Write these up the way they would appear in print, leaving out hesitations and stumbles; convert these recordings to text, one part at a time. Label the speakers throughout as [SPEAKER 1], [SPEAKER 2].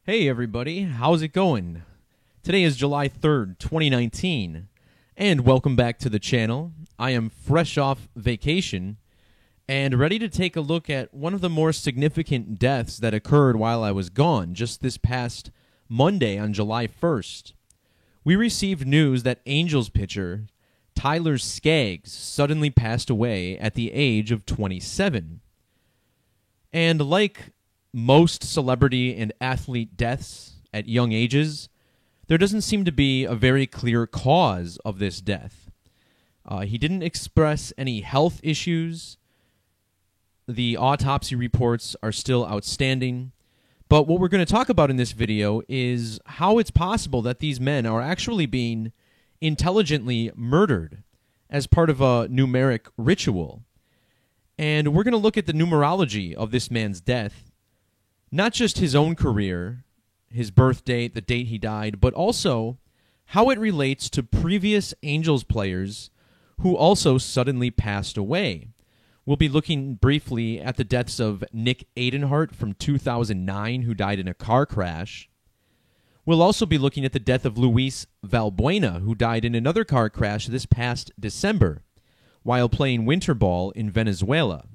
[SPEAKER 1] Hey everybody, how's it going? Today is July 3rd, 2019, and welcome back to the channel. I am fresh off vacation and ready to take a look at one of the more significant deaths that occurred while I was gone, just this past Monday on July 1st. We received news that Angels pitcher Tyler Skaggs suddenly passed away at the age of 27. And like most celebrity and athlete deaths at young ages, there doesn't seem to be a very clear cause of this death. He didn't express any health issues. The autopsy reports are still outstanding. But what we're going to talk about in this video is how it's possible that these men are actually being intelligently murdered as part of a numeric ritual. And we're going to look at the numerology of this man's death. Not just his own career, his birth date, the date he died, but also how it relates to previous Angels players who also suddenly passed away. We'll be looking briefly at the deaths of Nick Adenhart from 2009, who died in a car crash. We'll also be looking at the death of Luis Valbuena, who died in another car crash this past December while playing winter ball in Venezuela.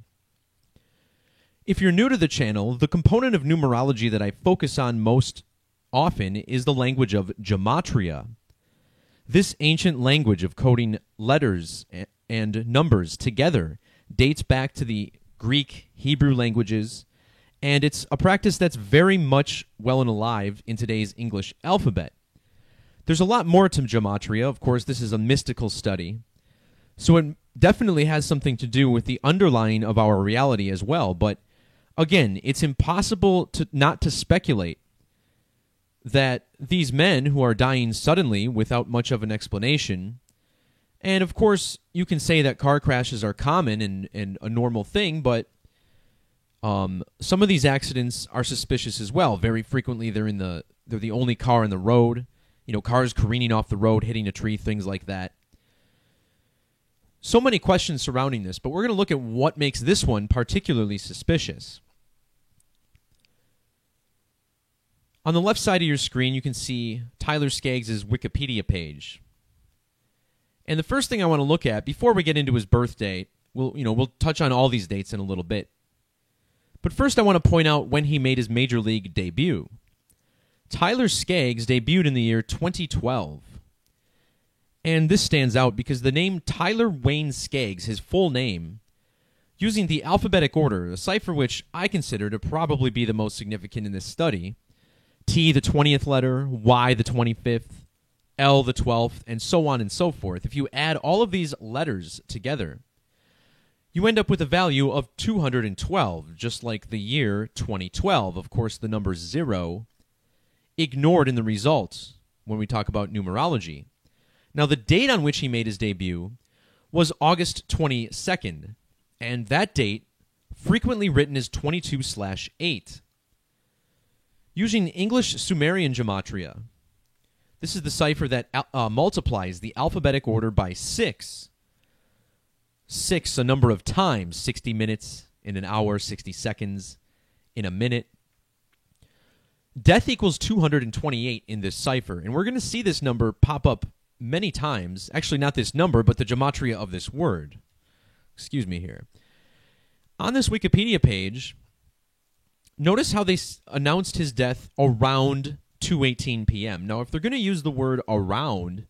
[SPEAKER 1] If you're new to the channel, the component of numerology that I focus on most often is the language of gematria. This ancient language of coding letters and numbers together dates back to the Greek, Hebrew languages, and it's a practice that's very much well and alive in today's English alphabet. There's a lot more to gematria. Of course, this is a mystical study, so it definitely has something to do with the underlying of our reality as well, but again, it's impossible not to speculate that these men who are dying suddenly without much of an explanation, and of course you can say that car crashes are common and a normal thing, but some of these accidents are suspicious as well. Very frequently they're the only car on the road, cars careening off the road, hitting a tree, things like that. So many questions surrounding this, but we're going to look at what makes this one particularly suspicious. On the left side of your screen, you can see Tyler Skaggs' Wikipedia page. And the first thing I want to look at, before we get into his birth date, we'll touch on all these dates in a little bit. But first I want to point out when he made his Major League debut. Tyler Skaggs debuted in the year 2012. And this stands out because the name Tyler Wayne Skaggs, his full name, using the alphabetic order, a cipher which I consider to probably be the most significant in this study, T the 20th letter, Y the 25th, L the 12th, and so on and so forth. If you add all of these letters together, you end up with a value of 212, just like the year 2012. Of course, the number 0 ignored in the results when we talk about numerology. Now, the date on which he made his debut was August 22nd, and that date frequently written as 22/8. Using English Sumerian gematria, this is the cipher that multiplies the alphabetic order by 6. 6 a number of times, 60 minutes in an hour, 60 seconds in a minute. Death equals 228 in this cipher, and we're going to see this number pop up many times. Actually, not this number, but the gematria of this word. Excuse me here. On this Wikipedia page, notice how they announced his death around 2:18 p.m. Now, if they're going to use the word around,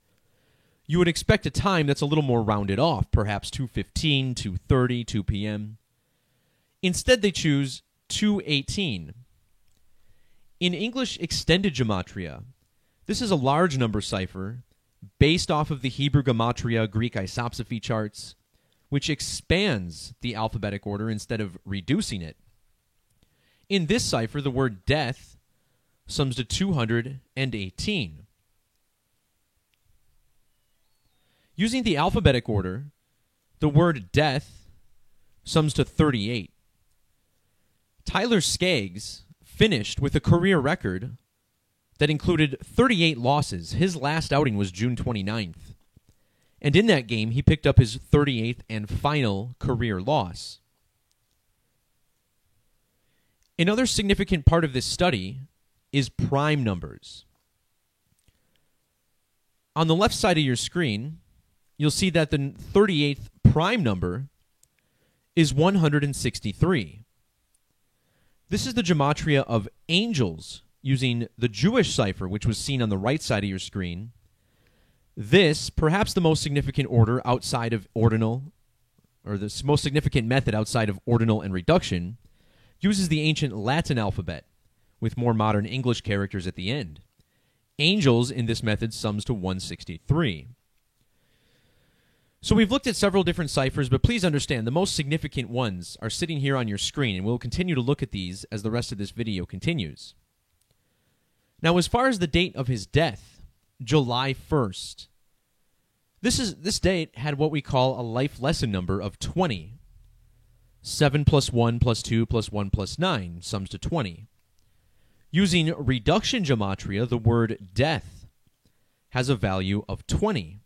[SPEAKER 1] you would expect a time that's a little more rounded off, perhaps 2:15, 2:30, 2 p.m. Instead, they choose 2:18. In English extended gematria, this is a large number cipher based off of the Hebrew gematria Greek isopsephy charts, which expands the alphabetic order instead of reducing it. In this cipher, the word death sums to 218. Using the alphabetic order, the word death sums to 38. Tyler Skaggs finished with a career record that included 38 losses. His last outing was June 29th. And in that game, he picked up his 38th and final career loss. Another significant part of this study is prime numbers. On the left side of your screen, you'll see that the 38th prime number is 163. This is the gematria of angels using the Jewish cipher, which was seen on the right side of your screen. This, perhaps the most significant order outside of ordinal, or the most significant method outside of ordinal and reduction, uses the ancient Latin alphabet with more modern English characters at the end. Angels in this method sums to 163. So we've looked at several different ciphers, but please understand the most significant ones are sitting here on your screen, and we'll continue to look at these as the rest of this video continues. Now, as far as the date of his death, July 1st, this date had what we call a life lesson number of 20. 7 plus 1 plus 2 plus 1 plus 9 sums to 20. Using reduction gematria, the word death has a value of 20.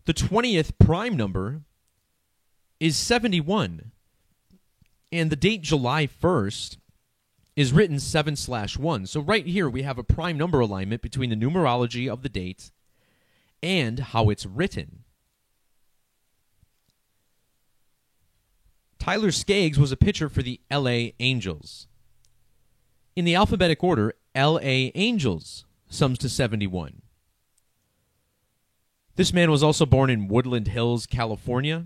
[SPEAKER 1] The 20th prime number is 71, and the date July 1st is written 7/1. So right here we have a prime number alignment between the numerology of the date and how it's written. Tyler Skaggs was a pitcher for the LA Angels. In the alphabetic order, LA Angels sums to 71. This man was also born in Woodland Hills, California.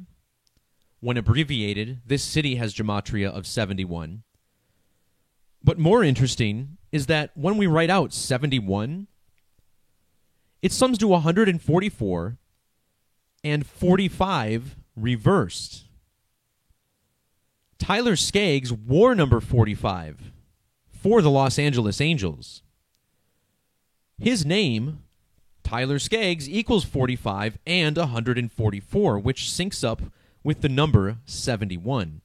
[SPEAKER 1] When abbreviated, this city has gematria of 71. But more interesting is that when we write out 71, it sums to 144 and 45 reversed. Tyler Skaggs wore number 45 for the Los Angeles Angels. His name, Tyler Skaggs, equals 45 and 144, which syncs up with the number 71.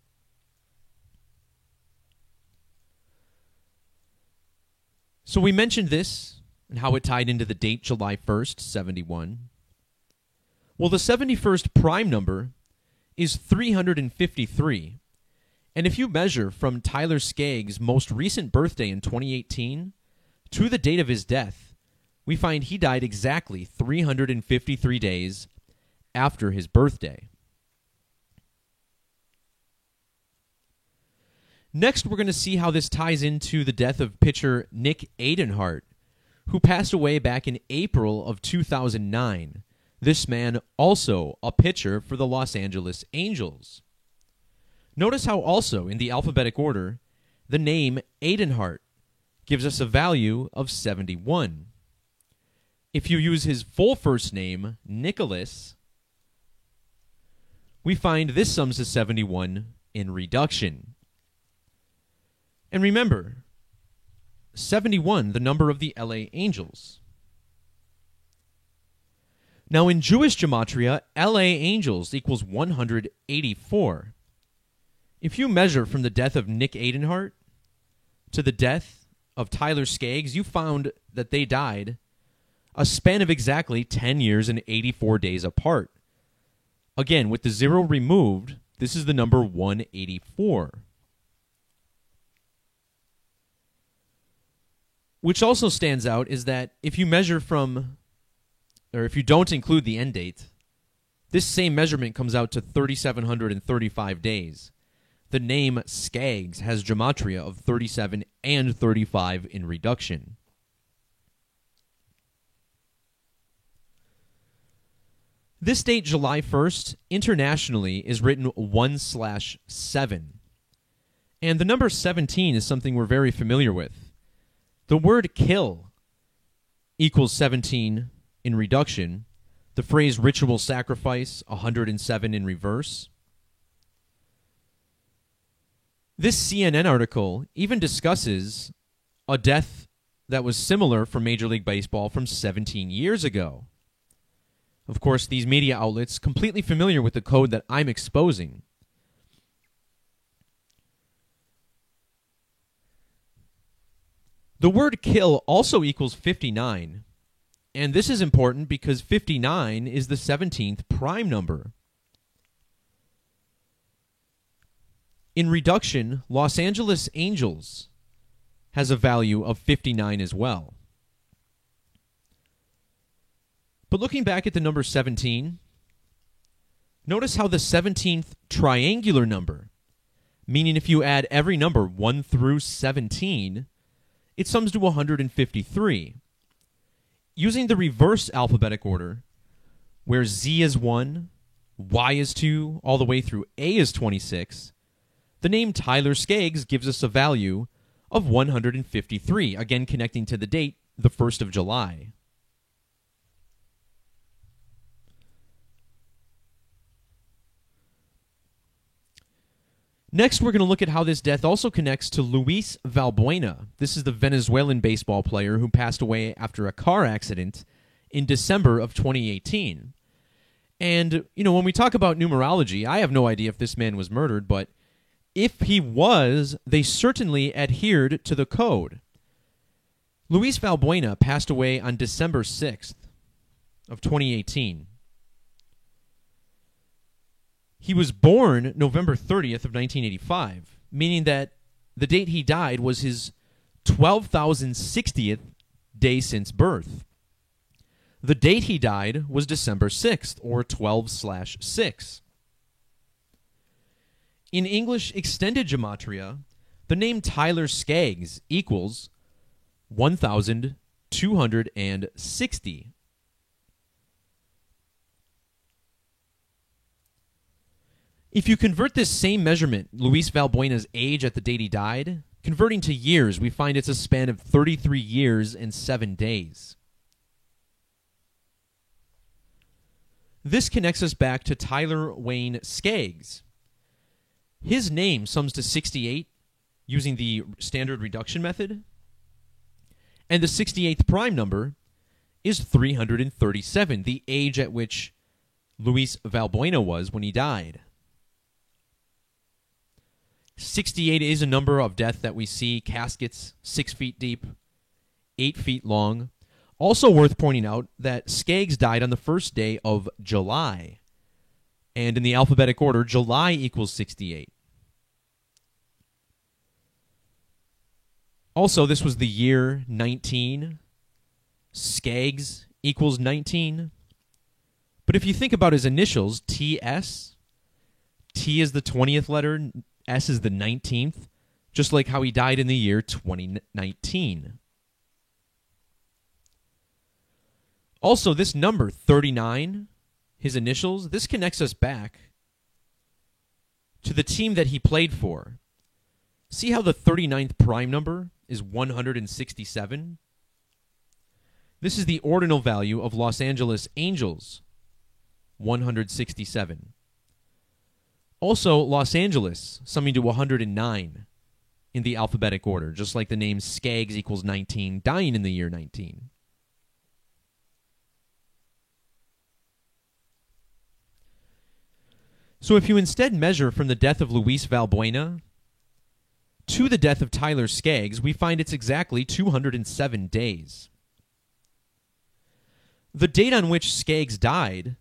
[SPEAKER 1] So we mentioned this and how it tied into the date July 1st, 71. Well, the 71st prime number is 353. And if you measure from Tyler Skaggs' most recent birthday in 2018 to the date of his death, we find he died exactly 353 days after his birthday. Next, we're going to see how this ties into the death of pitcher Nick Adenhart, who passed away back in April of 2009. This man also a pitcher for the Los Angeles Angels. Notice how also, in the alphabetic order, the name Adenhart gives us a value of 71. If you use his full first name, Nicholas, we find this sums to 71 in reduction. And remember, 71, the number of the LA Angels. Now in Jewish gematria, LA Angels equals 184. If you measure from the death of Nick Adenhart to the death of Tyler Skaggs, you found that they died a span of exactly 10 years and 84 days apart. Again, with the 0 removed, this is the number 184. Which also stands out is that if you measure from, or if you don't include the end date, this same measurement comes out to 3,735 days. The name Skaggs has gematria of 37 and 35 in reduction. This date, July 1st, internationally is written 1/7. And the number 17 is something we're very familiar with. The word kill equals 17 in reduction. The phrase ritual sacrifice, 107 in reverse. This CNN article even discusses a death that was similar for Major League Baseball from 17 years ago. Of course, these media outlets completely familiar with the code that I'm exposing. The word kill also equals 59, and this is important because 59 is the 17th prime number. In reduction, Los Angeles Angels has a value of 59 as well. But looking back at the number 17, notice how the 17th triangular number, meaning if you add every number 1 through 17, it sums to 153. Using the reverse alphabetic order, where Z is 1, Y is 2, all the way through A is 26, the name Tyler Skaggs gives us a value of 153, again connecting to the date, the 1st of July. Next, we're going to look at how this death also connects to Luis Valbuena. This is the Venezuelan baseball player who passed away after a car accident in December of 2018. And, when we talk about numerology, I have no idea if this man was murdered, but if he was, they certainly adhered to the code. Luis Valbuena passed away on December 6th of 2018. He was born November 30th of 1985, meaning that the date he died was his 12,060th day since birth. The date he died was December 6th, or 12/6. In English extended gematria, the name Tyler Skaggs equals 1,260. If you convert this same measurement, Luis Valbuena's age at the date he died, converting to years, we find it's a span of 33 years and 7 days. This connects us back to Tyler Wayne Skaggs. His name sums to 68 using the standard reduction method, and the 68th prime number is 337, the age at which Luis Valbuena was when he died. 68 is a number of death that we see, caskets 6 feet deep, 8 feet long. Also worth pointing out that Skaggs died on the first day of July. And in the alphabetic order, July equals 68. Also, this was the year 19. Skaggs equals 19. But if you think about his initials, TS, T is the 20th letter, S is the 19th, just like how he died in the year 2019. Also, this number, 39, his initials, this connects us back to the team that he played for. See how the 39th prime number is 167? This is the ordinal value of Los Angeles Angels, 167. Also, Los Angeles, summing to 109 in the alphabetic order, just like the name Skaggs equals 19, dying in the year 19. So if you instead measure from the death of Luis Valbuena to the death of Tyler Skaggs, we find it's exactly 207 days. The date on which Skaggs died,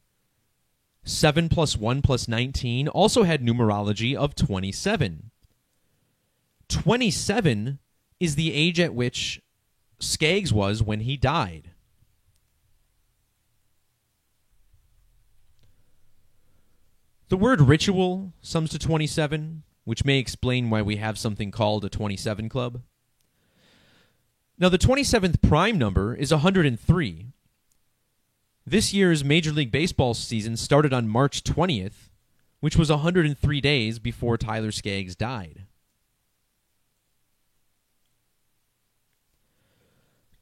[SPEAKER 1] 7 + 1 + 19, also had numerology of 27. 27 is the age at which Skaggs was when he died. The word ritual sums to 27, which may explain why we have something called a 27 Club. Now, the 27th prime number is 103. This year's Major League Baseball season started on March 20th, which was 103 days before Tyler Skaggs died.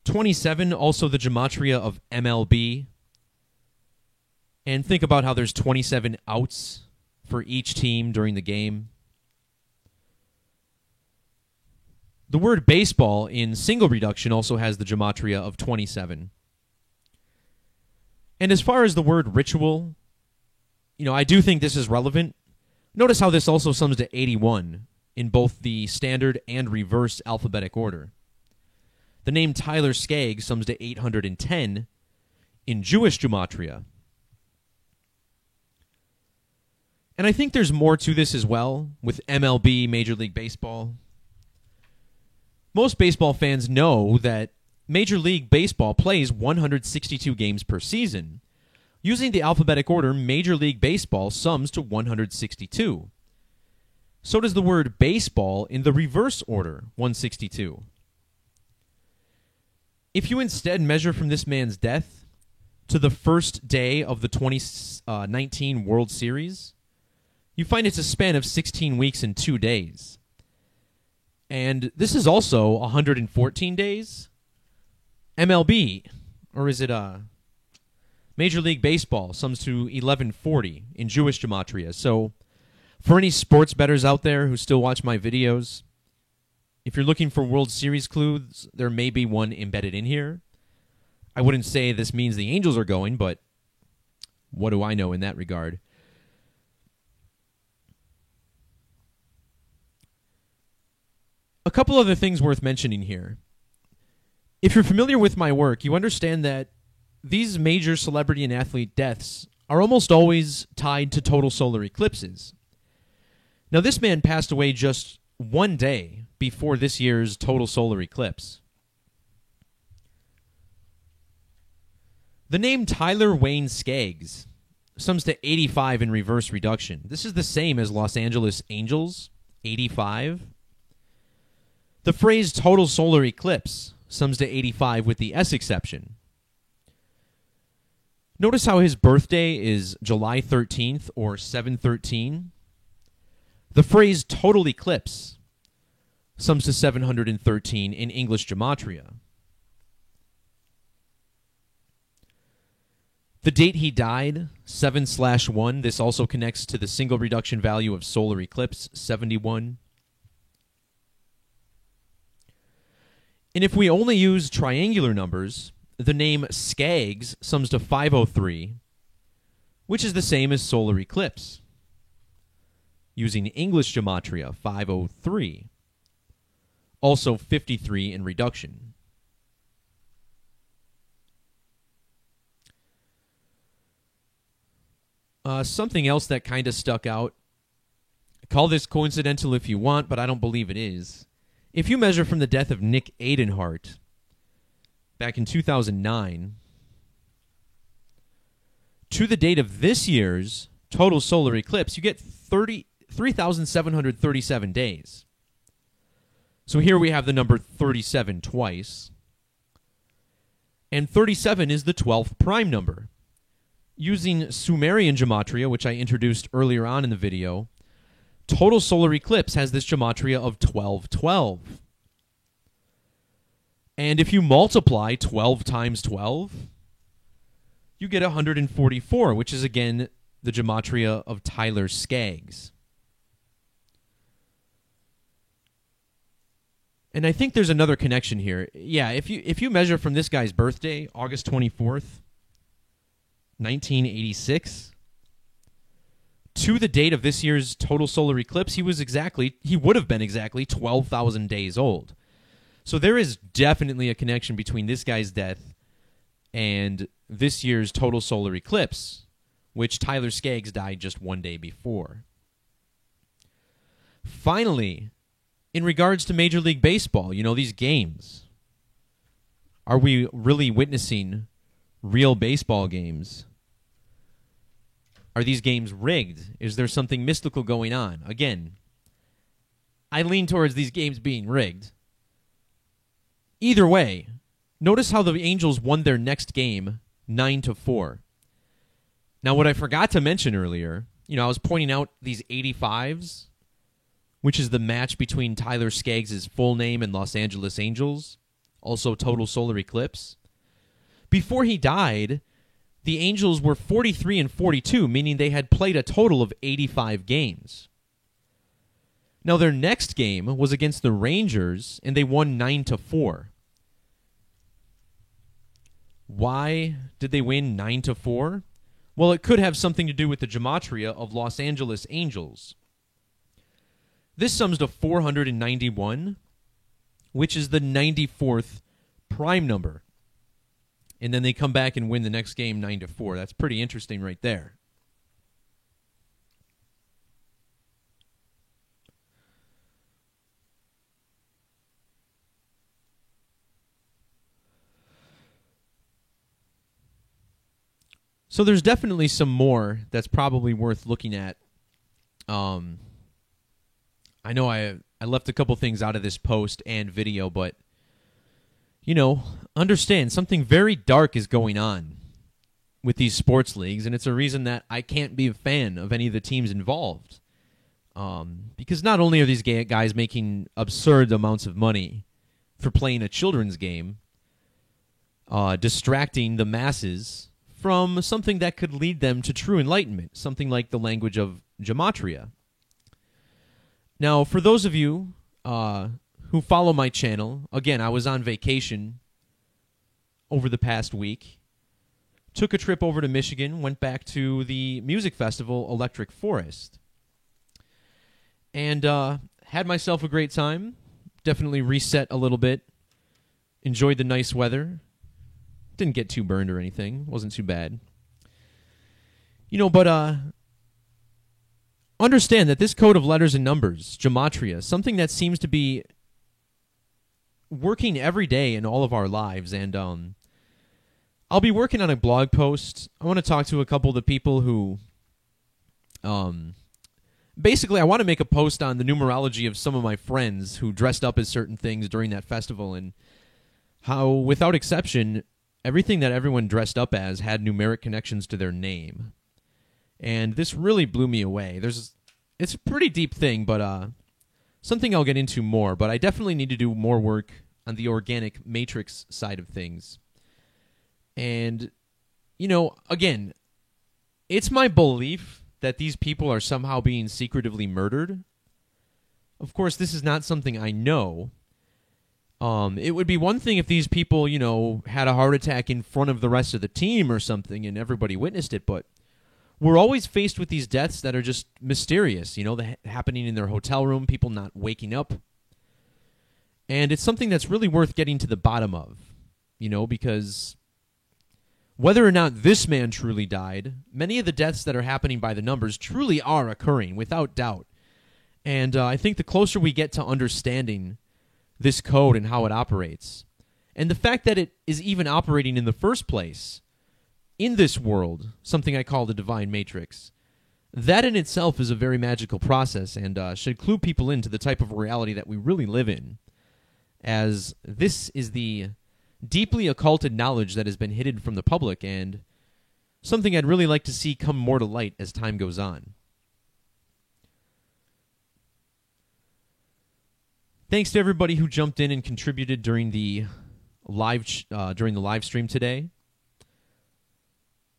[SPEAKER 1] 27, also the gematria of MLB. And think about how there's 27 outs for each team during the game. The word baseball in single reduction also has the gematria of 27. And as far as the word ritual, I do think this is relevant. Notice how this also sums to 81 in both the standard and reverse alphabetic order. The name Tyler Skaggs sums to 810 in Jewish gematria. And I think there's more to this as well with MLB, Major League Baseball. Most baseball fans know that Major League Baseball plays 162 games per season. Using the alphabetic order, Major League Baseball sums to 162. So does the word baseball in the reverse order, 162. If you instead measure from this man's death to the first day of the 2019 World Series, you find it's a span of 16 weeks and 2 days. And this is also 114 days. MLB, or is it Major League Baseball, sums to 1140 in Jewish gematria. So for any sports bettors out there who still watch my videos, if you're looking for World Series clues, there may be one embedded in here. I wouldn't say this means the Angels are going, but what do I know in that regard? A couple other things worth mentioning here. If you're familiar with my work, you understand that these major celebrity and athlete deaths are almost always tied to total solar eclipses. Now, this man passed away just one day before this year's total solar eclipse. The name Tyler Wayne Skaggs sums to 85 in reverse reduction. This is the same as Los Angeles Angels, 85. The phrase total solar eclipse sums to 85 with the S exception. Notice how his birthday is July 13th or 713. The phrase total eclipse sums to 713 in English gematria. The date he died, 7/1, this also connects to the single reduction value of solar eclipse, 71. And if we only use triangular numbers, the name Skaggs sums to 503, which is the same as solar eclipse. Using English gematria, 503. Also 53 in reduction. Something else that kind of stuck out. Call this coincidental if you want, but I don't believe it is. If you measure from the death of Nick Adenhart back in 2009 to the date of this year's total solar eclipse, you get 3,737 days. So here we have the number 37 twice. And 37 is the 12th prime number. Using Sumerian gematria, which I introduced earlier on in the video, total solar eclipse has this gematria of 1212. And if you multiply 12 times 12, you get 144, which is again the gematria of Tyler Skaggs. And I think there's another connection here. Yeah, if you measure from this guy's birthday, August 24th, 1986, to the date of this year's total solar eclipse, he would have been exactly 12,000 days old. So there is definitely a connection between this guy's death and this year's total solar eclipse, which Tyler Skaggs died just one day before. Finally, in regards to Major League Baseball, these games, are we really witnessing real baseball games? Are these games rigged? Is there something mystical going on? Again, I lean towards these games being rigged. Either way, notice how the Angels won their next game 9-4. Now, what I forgot to mention earlier, I was pointing out these 85s, which is the match between Tyler Skaggs' full name and Los Angeles Angels, also total solar eclipse. Before he died, the Angels were 43-42, meaning they had played a total of 85 games. Now, their next game was against the Rangers, and they won 9-4. Why did they win 9-4? Well, it could have something to do with the gematria of Los Angeles Angels. This sums to 491, which is the 94th prime number. And then they come back and win the next game 9-4. That's pretty interesting right there. So there's definitely some more that's probably worth looking at. I know I left a couple things out of this post and video, but, understand something very dark is going on with these sports leagues, and it's a reason that I can't be a fan of any of the teams involved. Because not only are these guys making absurd amounts of money for playing a children's game, distracting the masses from something that could lead them to true enlightenment, something like the language of gematria. Now, for those of you who follow my channel, again, I was on vacation over the past week, took a trip over to Michigan, went back to the music festival Electric Forest, and had myself a great time. Definitely reset a little bit, enjoyed the nice weather. Didn't get too burned or anything. Wasn't too bad. But understand that this code of letters and numbers, gematria, something that seems to be working every day in all of our lives. And I'll be working on a blog post. I want to talk to a couple of the people who... basically, I want to make a post on the numerology of some of my friends who dressed up as certain things during that festival, and how, without exception, everything that everyone dressed up as had numeric connections to their name. And this really blew me away. It's a pretty deep thing, but something I'll get into more. But I definitely need to do more work on the organic matrix side of things. And, again, it's my belief that these people are somehow being secretively murdered. Of course, this is not something I know. It would be one thing if these people, had a heart attack in front of the rest of the team or something and everybody witnessed it, but we're always faced with these deaths that are just mysterious, happening in their hotel room, people not waking up. And it's something that's really worth getting to the bottom of, because whether or not this man truly died, many of the deaths that are happening by the numbers truly are occurring, without doubt. And I think the closer we get to understanding this code and how it operates, and the fact that it is even operating in the first place in this world, something I call the divine matrix, that in itself is a very magical process and should clue people into the type of reality that we really live in, as this is the deeply occulted knowledge that has been hidden from the public, and something I'd really like to see come more to light as time goes on. Thanks to everybody who jumped in and contributed during the live stream today.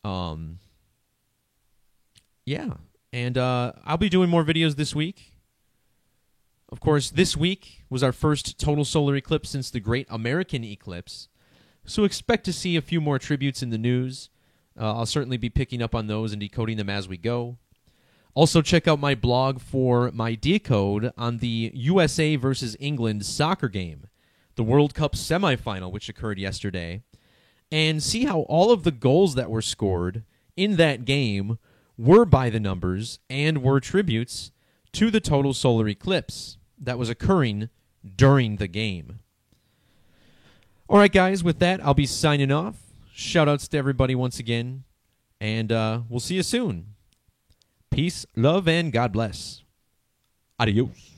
[SPEAKER 1] Yeah, and I'll be doing more videos this week. Of course, this week was our first total solar eclipse since the Great American Eclipse, so expect to see a few more tributes in the news. I'll certainly be picking up on those and decoding them as we go. Also, check out my blog for my decode on the USA versus England soccer game, the World Cup semifinal, which occurred yesterday, and see how all of the goals that were scored in that game were by the numbers and were tributes to the total solar eclipse that was occurring during the game. All right, guys, with that, I'll be signing off. Shout-outs to everybody once again, and we'll see you soon. Peace, love, and God bless. Adios.